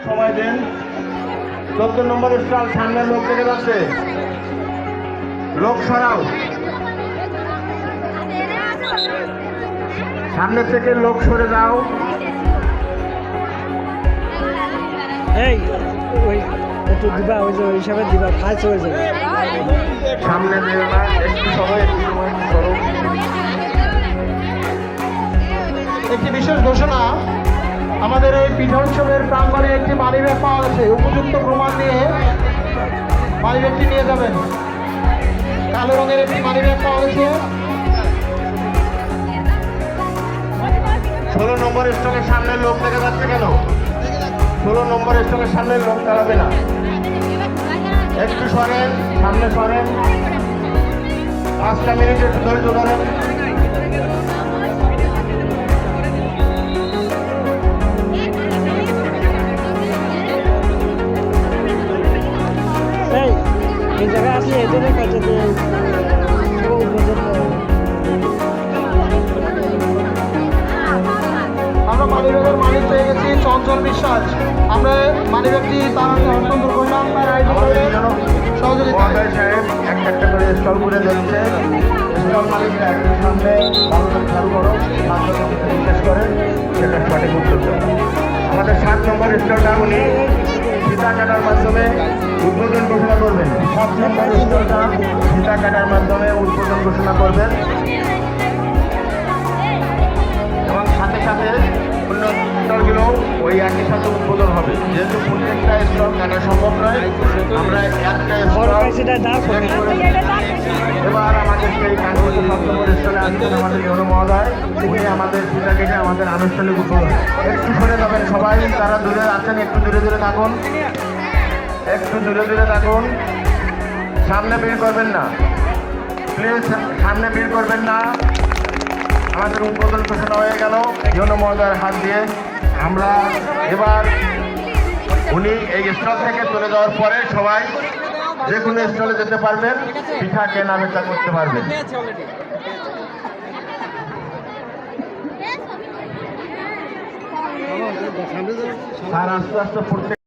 সময় দেন। 14 নম্বর স্টল, সামনের লোক থেকে যাচ্ছে, লোক সরাও, সামনে থেকে লোক সরে যাও। এই ওই একটু দিবা, ওই যে ওই হিসাবে দিবা, খাই চলে যাবে। সামনে দিও না, একটু সরো, একটু সময় সরো। একটি বিশেষ ঘোষণা, আমাদের এই পিঠা উৎসবের প্রাঙ্গণে একটি মানিব্যাগ পাওয়া গেছে। উপযুক্ত প্রমাণ দিয়ে মানিব্যাগটি নিয়ে যাবেন। কালো রঙের একটি মানিব্যাগ পাওয়া গেছে। 16 নম্বর স্টলের সামনের লোক দেখা যাচ্ছে কেন? 16 নম্বর স্টলের সামনের লোক দাঁড়াবে না, একটু সরেন, সামনে সরেন। 5টা মিনিট একটু ধৈর্য ধরেন। এই জায়গায় আসলে এদের কাছে আমরা মানিব্যাগের মালিক পেয়ে গেছি, চঞ্চল বিশ্বাস। আমরা মানিব্যাগটি তার হস্তান্তর করলাম, তার সহযোগিতা সাহেব একটা করে স্টল করে যাচ্ছে। স্টল মালিকরা একটু সামনে চালু করো, জিজ্ঞেস করেন, সেটা সঠিক উত্তর দেন। আমাদের 7 নম্বর স্টলটা উনি ফিতা কাটার মাধ্যমে উদ্বোধন ঘোষণা করবেন। 7 নম্বর স্টলটা ফিতা কাটার মাধ্যমে উদ্বোধন ঘোষণা করবেন এবং সাথে সাথে অন্য স্টলগুলো ওই একই সাথে উদ্বোধন হবে। যেহেতু প্রত্যেকটা স্টল কাটা সম্ভব নয়, আমরা একটা স্টল এবার আমাদের সেই কাগজ 7 নম্বর স্টলে আসছেন আমাদের ইউনো মহোদয়। উনি আমাদের ফিতা কেটে আমাদের আনুষ্ঠানিক উদ্বোধন। একটু সরে যাবেন সবাই, তারা দূরে আছেন, একটু দূরে দূরে থাকুন, একটু দূরে দূরে থাকুন। সামনে ভিড় করবেন না প্লিজ, সামনে ভিড় করবেন না। আমাদের উদ্বোধন ঘোষণা হয়ে গেল ইউনো মহোদয়ের হাত দিয়ে। আমরা এবার উনি এই স্টল থেকে চলে যাওয়ার পরে সবাই যে কোনো স্টলে যেতে পারবেন, পিঠা কেনা বেচা করতে পারবেন। আর আস্তে আস্তে প্রত্যেক